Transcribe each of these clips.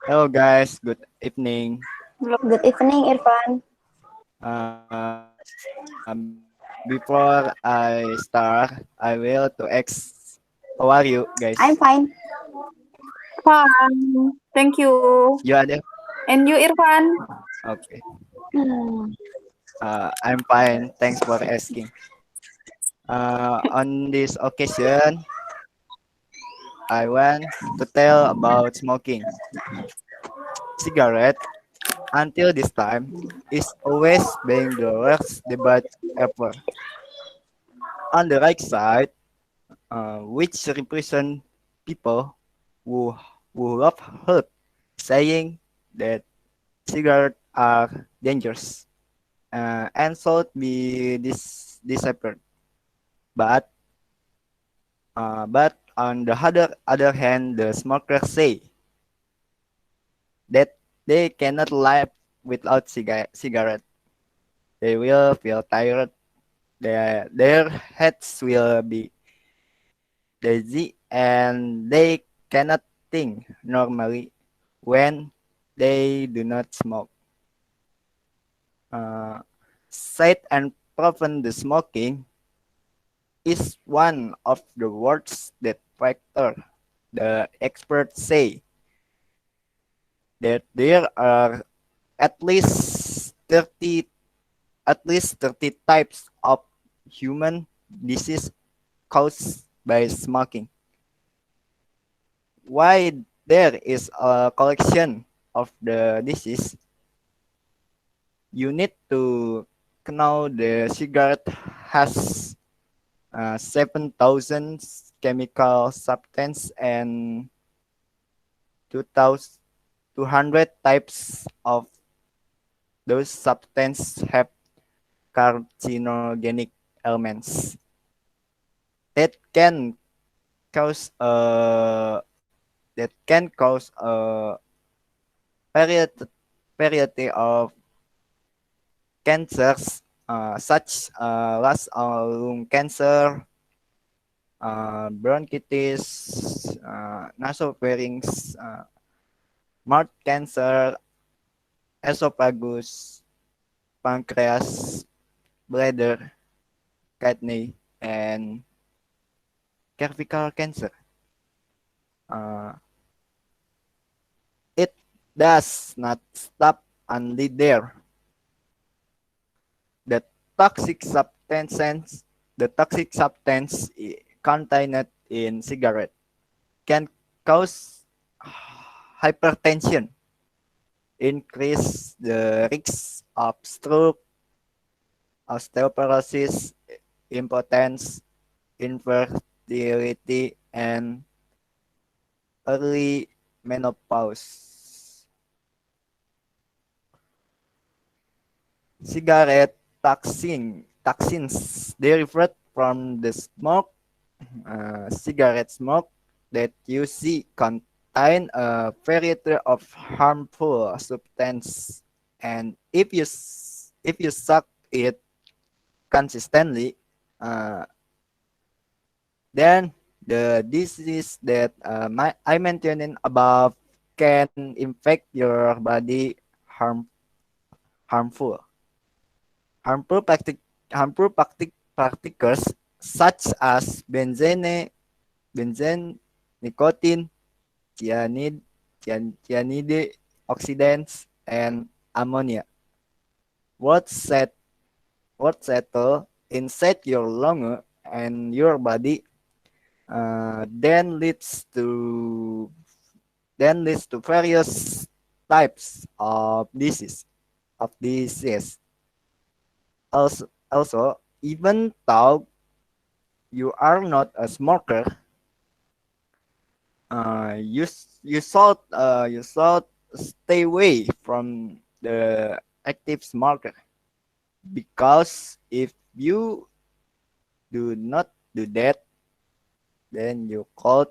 Hello guys, good evening. Good evening, Irvan. Before I start, I will to ask, how are you I'm guys? fine. Fine. Thank you. You are there? And you, Irfan? Okay. Hmm. I'm fine. Thanks for asking. On this occasion, I want to tell about smoking. Cigarette, until this time, is always being the worst debate ever. On the right side, which represent people who love heard saying that cigarettes are dangerous and should be disappeared. But on the other hand, the smokers say that they cannot live without cigarette. They will feel tired. Their heads will be dizzy, and they cannot think normally when they do not smoke. Uh, Sight and prevent the smoking is one of the words that factor. The experts say that there are at least 30 types of human disease caused by smoking. Why there is a collection of the disease, you need to know the cigarette has 7,000 chemical substance and 2,200 types of those substances have carcinogenic elements that can cause a variety, of cancers such as lung cancer, bronchitis, nasopharynx, mouth cancer, esophagus, pancreas, bladder, kidney, and cervical cancer. Uh, it does not stop only there. The toxic substances, contained in cigarette can cause hypertension, increase the risk of stroke, osteoporosis, impotence, infertility, and early menopause. Cigarette toxins derived from the smoke, cigarette smoke that you see contain a variety of harmful substances, and if you suck it consistently, uh, then the disease that I mentioned above can infect your body harmful. Harmful, partic- particles such as benzene, nicotine, cyanide, oxidants, and ammonia. What set what settle inside your lung and your body then leads to various types of disease. Also, even though you are not a smoker, you should stay away from the active smoker, because if you do not do that, then you could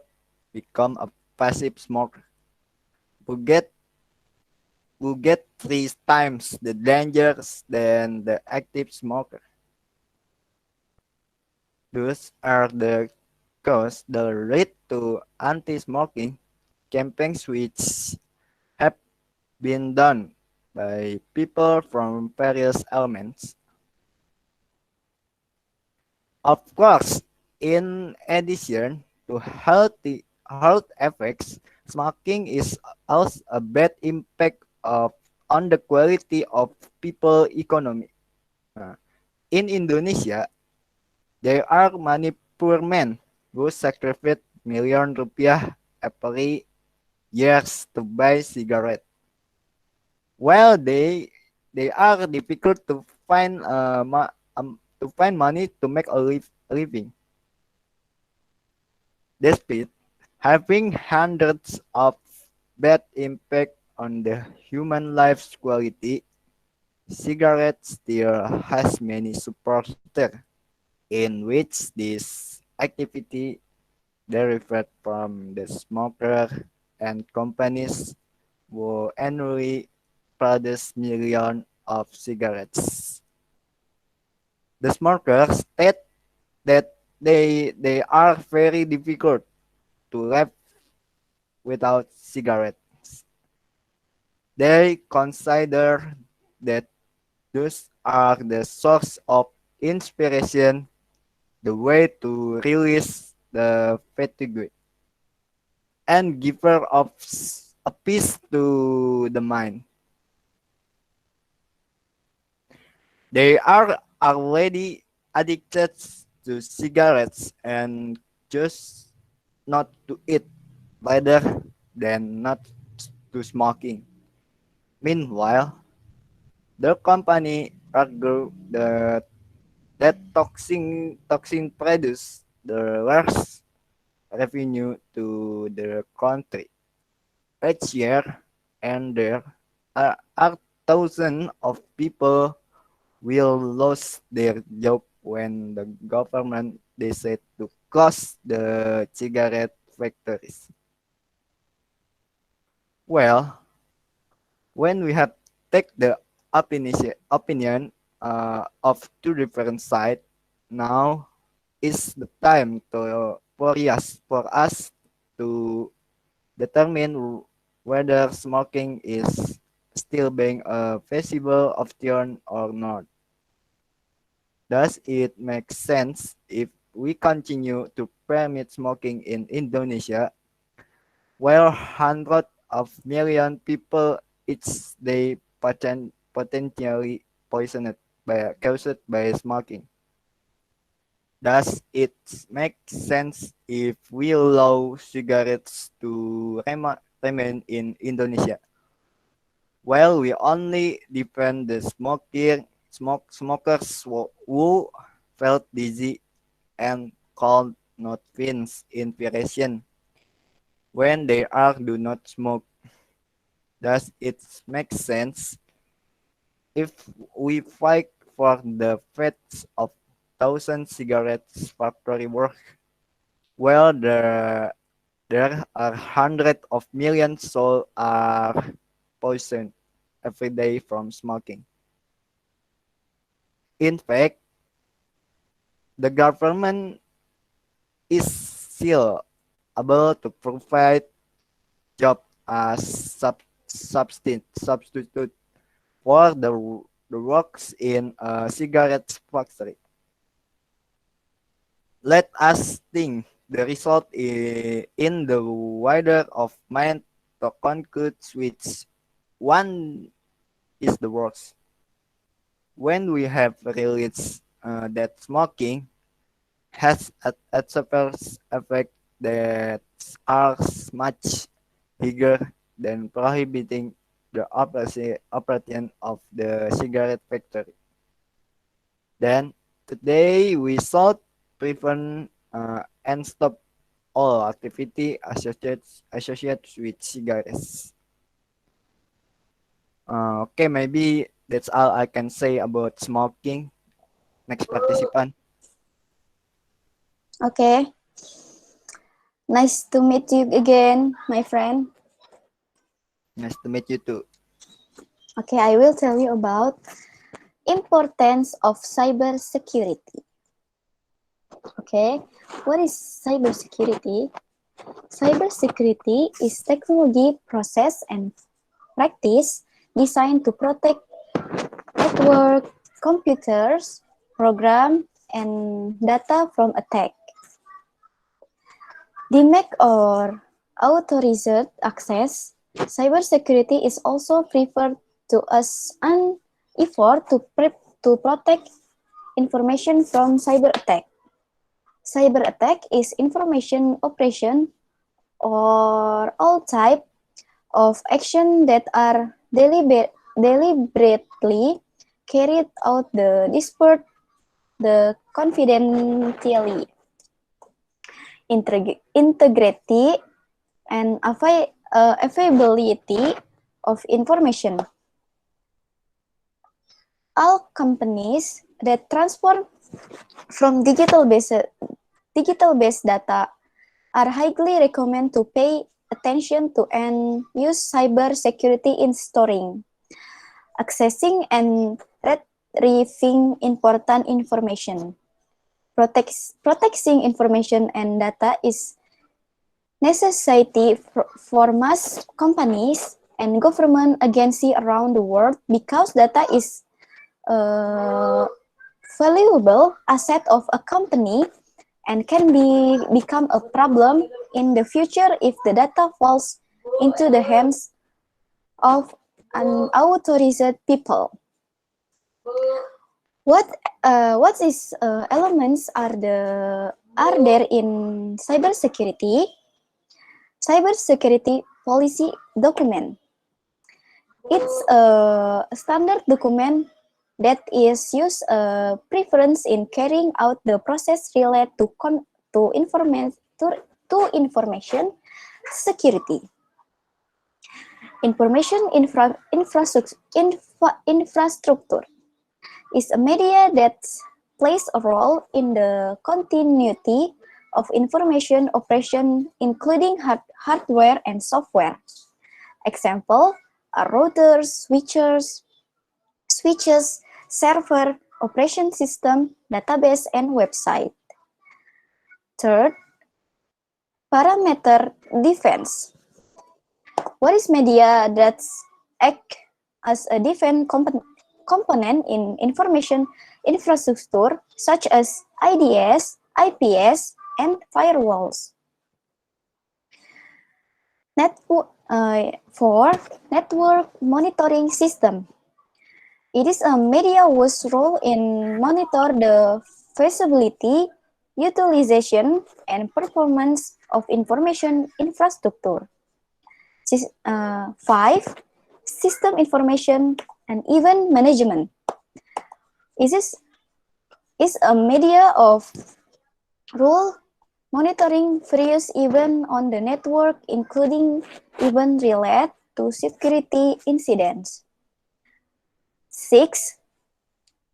become a passive smoker who get 3 times the dangers than the active smoker. Those are the cause that lead to anti-smoking campaigns which have been done by people from various elements. Of course, in addition to health effects, smoking is also a bad impact on the quality of people economy. Uh, in Indonesia, there are many poor men who sacrifice million rupiah every years to buy cigarette. While they are difficult to find to find money to make a living. Despite having hundreds of bad impact on the human life's quality, cigarettes still has many supporters in which this activity derived from the smoker and companies who annually produce millions of cigarettes. The smokers state that they are very difficult to live without cigarettes. They consider that those are the source of inspiration, the way to release the fatigue, and giver of a peace to the mind. They are already addicted to cigarettes and just not to eat rather than not to smoking. Meanwhile, the company argue that toxin produce the largest revenue to the country each year, and there are thousands of people will lose their job when the government decide to close the cigarette factories. Well, when we have take the opinion of two different sides, now is the time to for us to determine whether smoking is still being a feasible option or not. Does it make sense if we continue to permit smoking in Indonesia, where hundreds of million people each day potentially poisoned by caused by smoking? Does it make sense if we allow cigarettes to remain in Indonesia? Well, we only defend the smokers who felt dizzy and cold not feels inspiration when they are do not smoke. Does it make sense if we fight for the fates of thousand cigarettes factory work? Well, there are hundreds of millions souls are poisoned every day from smoking. In fact, the government is still able to provide job as substitute for the works in a cigarette factory. Let us think the result in the wider of mind to conclude which one is the worst. When we have realized that smoking has a adverse effect that are much bigger than prohibiting the operation of the cigarette factory. Then today we should prevent and stop all activity associated with cigarettes. Okay, maybe that's all I can say about smoking. Next participant. Okay. Nice to meet you again, my friend. Nice to meet you too. Okay, I will tell you about importance of cybersecurity. Okay, what is cybersecurity? Cybersecurity is technology, process, and practice designed to protect network, computers, program, and data from attack. DMAC or authorized access, cybersecurity is also referred to as an effort to protect information from cyber attack. Cyber attack is information operation or all type of action that are deliberately carried out the despite the confidentiality, integrity, and availability of information. All companies that transform from digital-based data are highly recommend to pay attention to and use cyber security in storing, accessing, and retrieving important information. Protecting information and data is necessity for mass companies and government agencies around the world because data is a valuable asset of a company and can become a problem in the future if the data falls into the hands of unauthorized people. What elements are there in cybersecurity? Cybersecurity policy document. It's a standard document that is used preference in carrying out the process related to information security. Information infrastructure is a media that plays a role in the continuity of information operation, including hardware and software. Example are routers, switches, server, operation system, database, and website. Third, parameter defense. What is media that act as a defense component in information infrastructure, such as IDS, IPS, and firewalls? For network monitoring system. It is a media whose role in monitor the feasibility, utilization, and performance of information infrastructure. 5. System information and event management. Is a media of role monitoring various events on the network, including events related to security incidents. 6.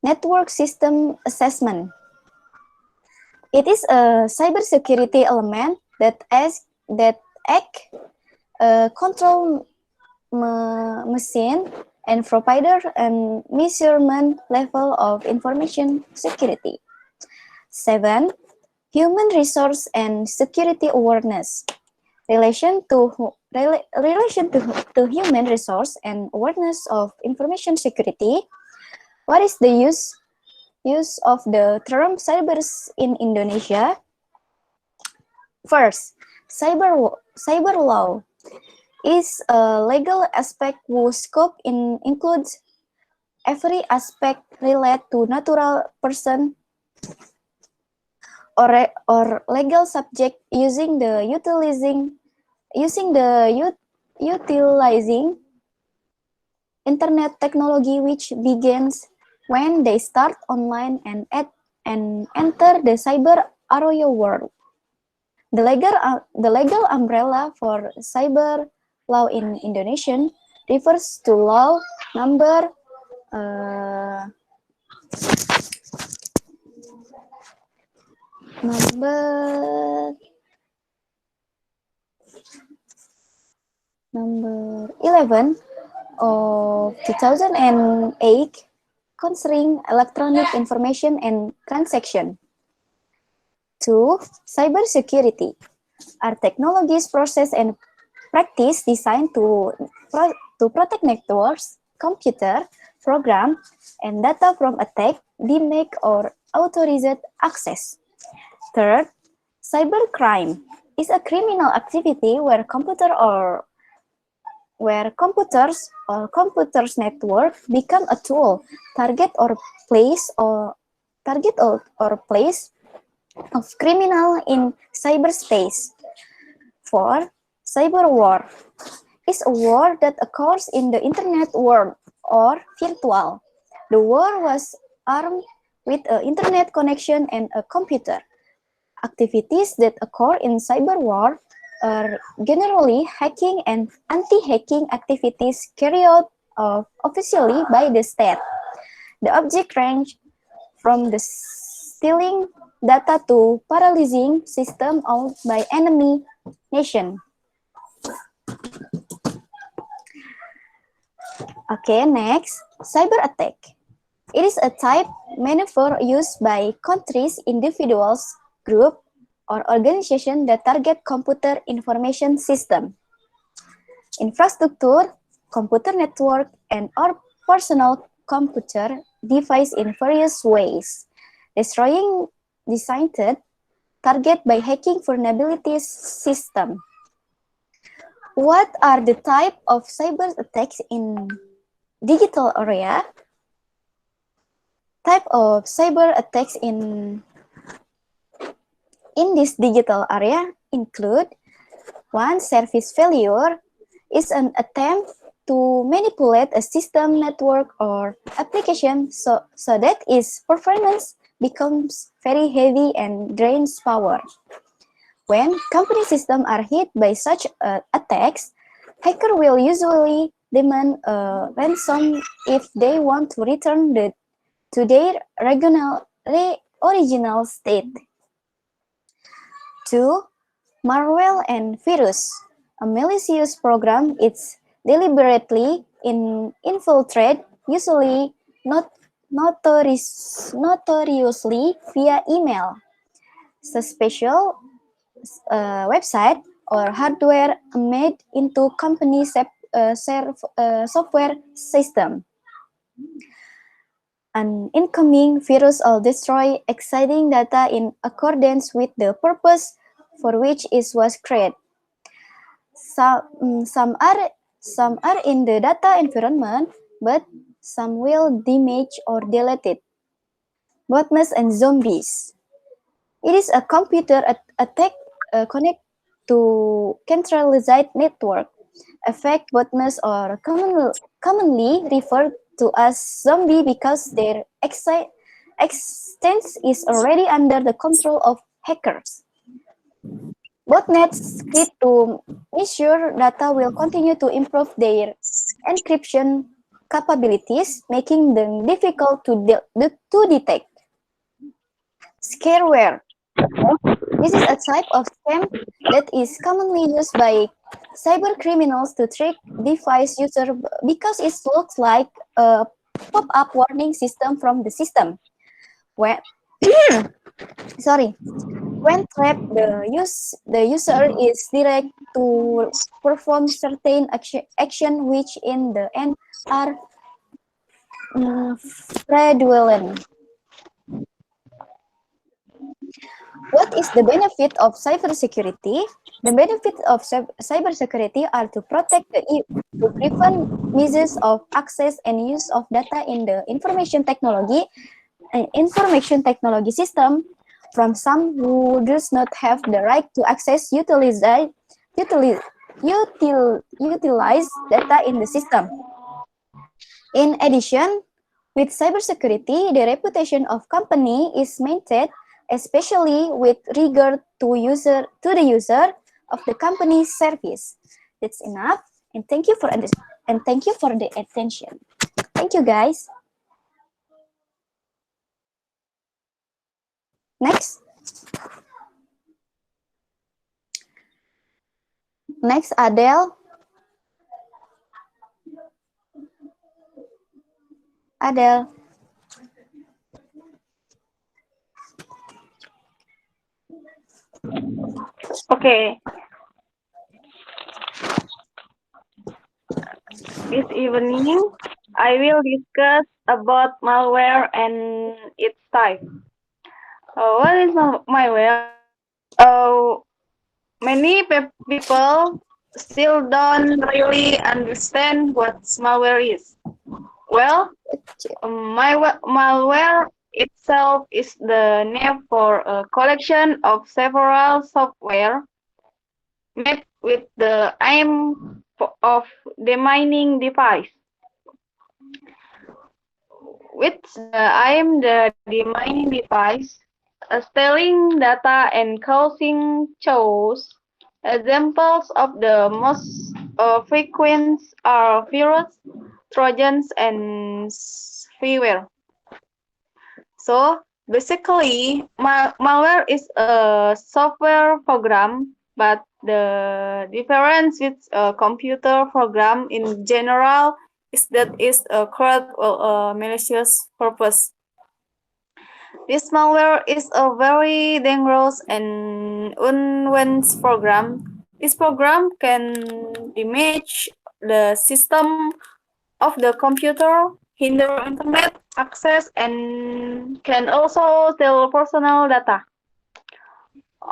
Network system assessment. It is a cybersecurity element that control machine and provider and measurement level of information security. 7. Human resource and security awareness. Relation to human resource and awareness of information security. What is the use of the term cyber in Indonesia? First, cyber law is a legal aspect whose scope includes every aspect related to natural person or legal subject utilizing internet technology, which begins when they start online and enter the cyber area world. The legal umbrella for cyber law in Indonesian refers to law number 11 of 2008 concerning electronic information and transaction. 2. Cybersecurity are technologies, process, and practice designed to to protect networks, computer, program, and data from attack, damage, or authorized access. Third, cybercrime is a criminal activity where computers network become a tool, target or place of criminal in cyberspace. 4. Cyber war is a war that occurs in the internet world or virtual. The war was armed with an internet connection and a computer. Activities that occur in cyber war are generally hacking and anti-hacking activities carried out officially by the state. The object range from the stealing data to paralyzing system owned by enemy nation. Okay, next, cyber attack. It is a type maneuver used by countries, individuals, group, or organization that target computer information system, infrastructure, computer network, and or personal computer device in various ways, destroying designated target by hacking vulnerabilities system. What are the type of cyber attacks in digital area? Type of cyber attacks in this digital area include: 1. Service failure is an attempt to manipulate a system, network, or application so that its performance becomes very heavy and drains power. When company systems are hit by such attacks, hacker will usually demand a ransom if they want to return to their original state. 2. Malware and virus. A malicious program is deliberately infiltrate, usually notoriously via email, special website, or hardware made into company software system. An incoming virus will destroy exciting data in accordance with the purpose for which it was created. Some are in the data environment, but some will damage or delete it. Botnets and zombies. It is a computer attack connect to centralized network. Effect botnets are commonly referred to as zombie because their extent is already under the control of hackers. Botnets script to ensure data will continue to improve their encryption capabilities, making them difficult to detect. Scareware. This is a type of scam that is commonly used by cyber criminals to trick device user because it looks like a pop-up warning system from the system. When when trapped, the user is direct to perform certain action which in the end are fraudulent. What is the benefit of cybersecurity? The benefits of cybersecurity are to protect to prevent misuse of access and use of data in the information technology system from some who does not have the right to access utilize data in the system. In addition, with cybersecurity, the reputation of company is maintained, especially with regard to the user of the company's service. That's enough, and thank you for the attention. Thank you, guys. Next, Adele. Adele. Okay. This evening, I will discuss about malware and its type. What is malware? Many people still don't really understand what malware is. Well, malware itself is the name for a collection of several software made with the aim of demining device. With the aim the demining device, stealing data and causing chaos. Examples of the most frequent are virus, trojans, and spyware. So basically, malware is a software program, but the difference with a computer program in general is that it's a created for a malicious purpose. This malware is a very dangerous and unwanted program. This program can damage the system of the computer, hinder internet access, and can also steal personal data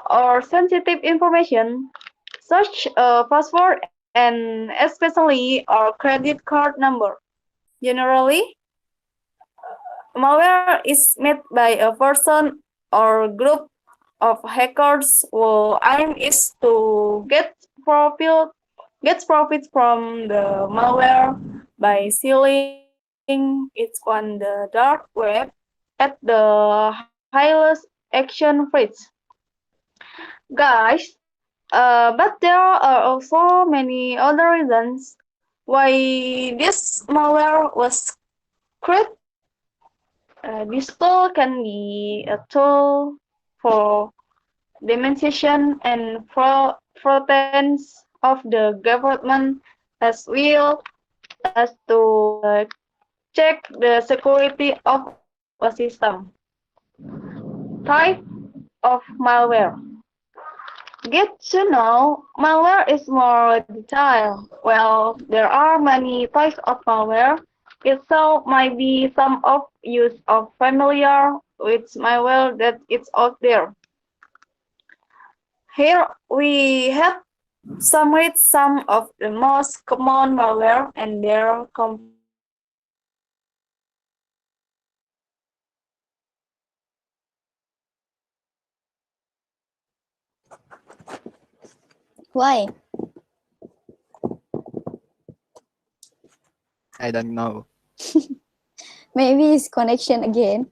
or sensitive information, such password and especially our credit card number. Generally, malware is made by a person or group of hackers whose aim is to get profit from the malware by selling it on the dark web at the highest action rates. Guys, but there are also many other reasons why this malware was created. This tool can be a tool for demonstration and fraudulence of the government as well as to check the security of a system. Type of malware. Get to know malware is more detailed. Well, there are many types of malware. Itself might be some of you are familiar with malware that is out there. Here we have summarized some of the most common malware and their Why? I don't know. Maybe it's connection again.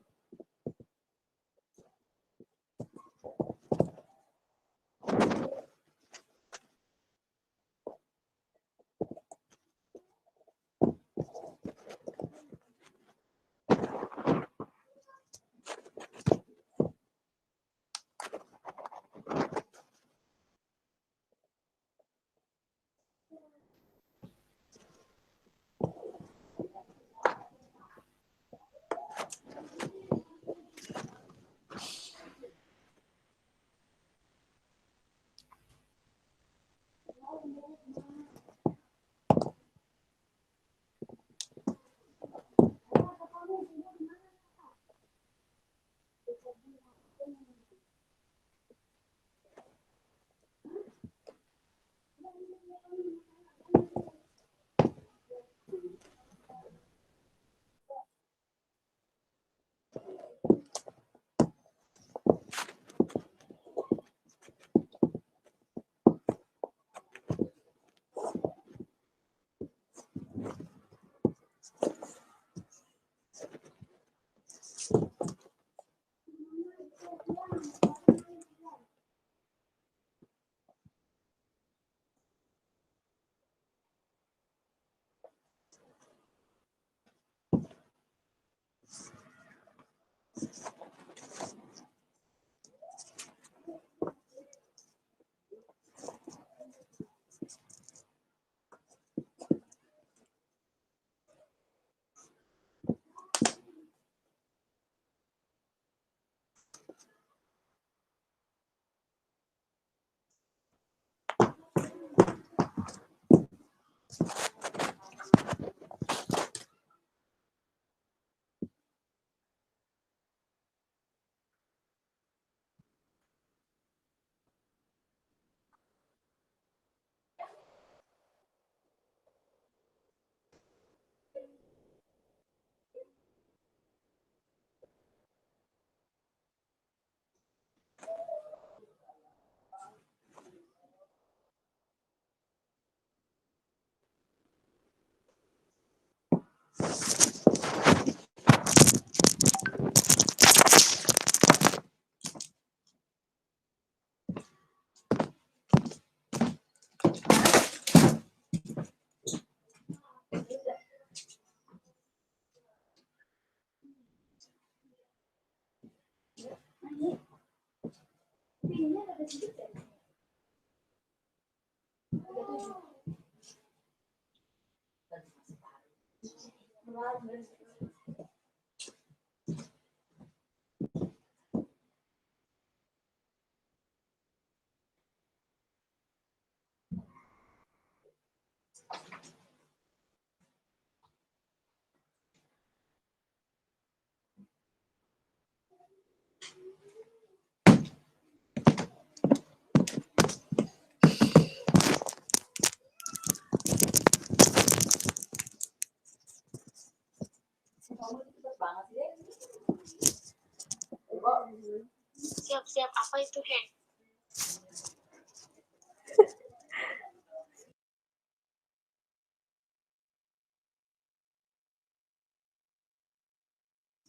Siap-siap apa itu, He?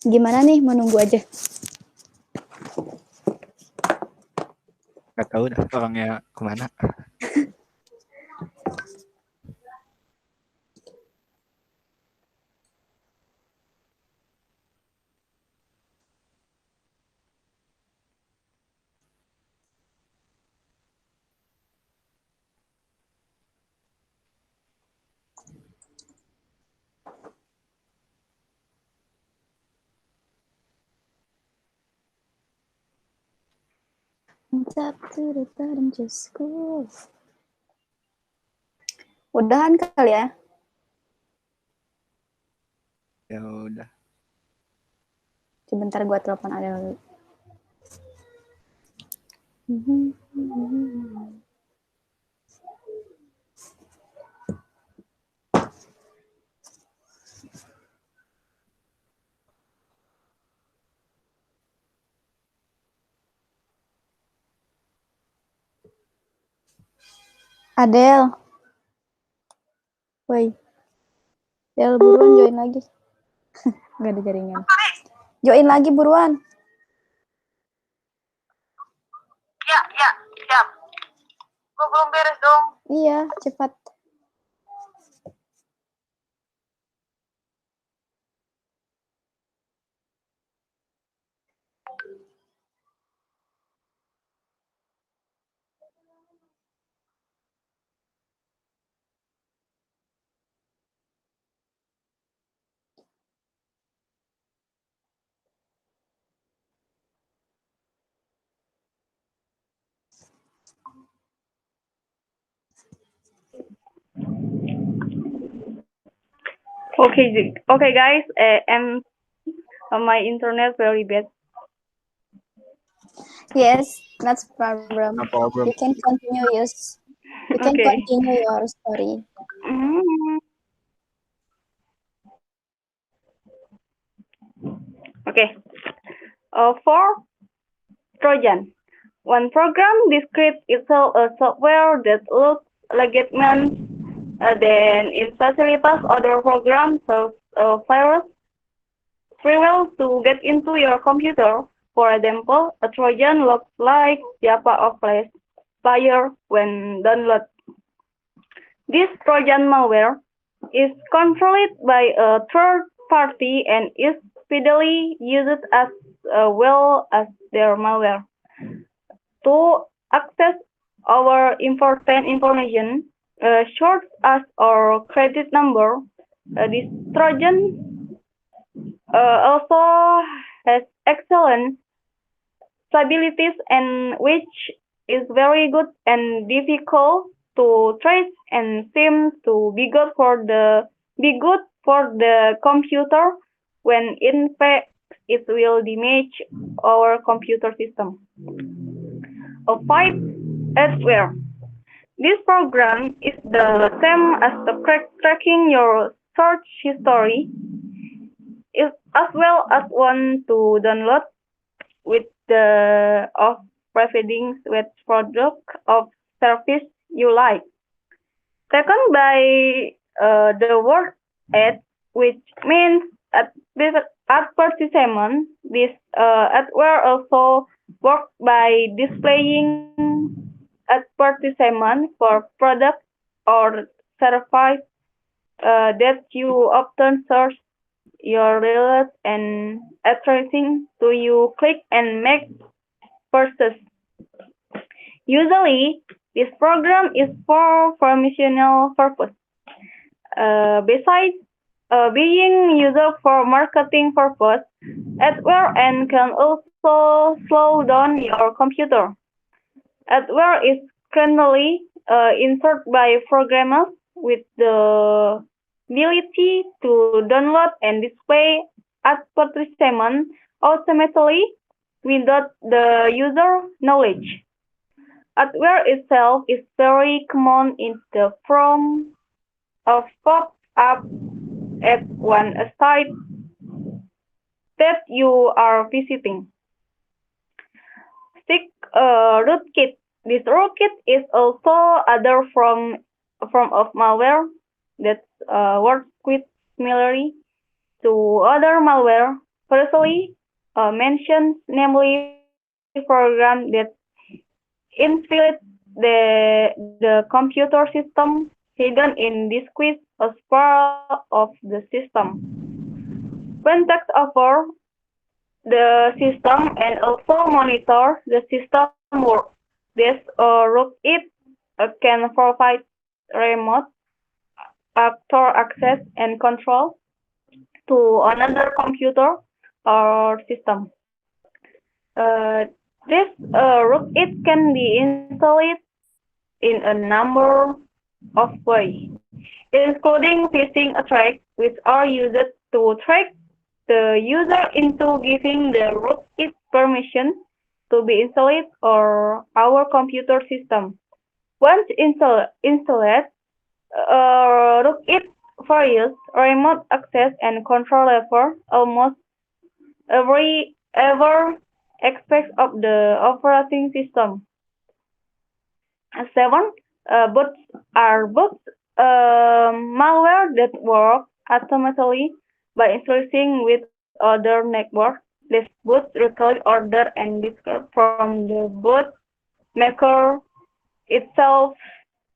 Gimana nih, menunggu aja. Gak tahu dah orangnya kemana. Udahan kali ya. Ya udah. Sebentar gua telepon Adelia. Adel. Woi. Adel, buruan join lagi. Gak ada jaringan. Join lagi buruan. Ya, siap. Gue belum beres dong. Iya, cepat. Okay, guys. And my internet very bad. Yes, that's problem. No problem. You can continue Okay. continue your story. Mm. Okay. For Trojan, one program describes itself a software that looks legitimate, then it facilitates other programs of virus freeware to get into your computer. For example, a Trojan looks like Java or Flash player when download. This Trojan malware is controlled by a third party and is speedily used as well as their malware. To access our important information, such as our credit number, this Trojan also has excellent stabilities and which is very good and difficult to trace and seems to be good for the computer when in fact it will damage our computer system. A 5 elsewhere. This program is the same as the tracking your search history, as well as one to download with the of providing with product of service you like. Second by the word ad, which means advertisement. This adware also work by displaying advertisement for product or service that you often search your results and attracting to you click and make purchase. Usually, this program is for promotional purpose. Besides being used for marketing purpose, adware and can also slow down your computer. Adware is currently inserted by programmers with the ability to download and display advertisement automatically without the user knowledge. Adware itself is very common in the form of pop-up at one site that you are visiting. Stick rootkit. This rootkit is also other form of malware that works quite similarly to other malware previously mentioned, namely program that infiltrate the computer system hidden in discrete as part of the system. When takes over the system and also monitor the system work. This rootkit can provide remote actor access and control to another computer or system. This rootkit can be installed in a number of ways, including phishing attacks, which are used to trick the user into giving the rootkit permission to be installed on our computer system. Once installed, rootkit varies remote access and control over almost every ever aspect of the operating system. 7. Bots are bots malware that work automatically by interacting with other networks. These bots record order and describe from the bot maker itself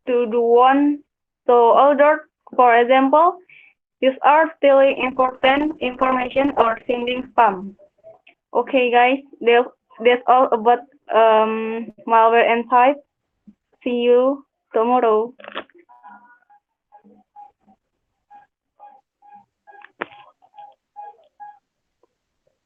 to the one to order. For example, these are stealing important information or sending spam. Okay, guys, that's all about malware and type. See you tomorrow.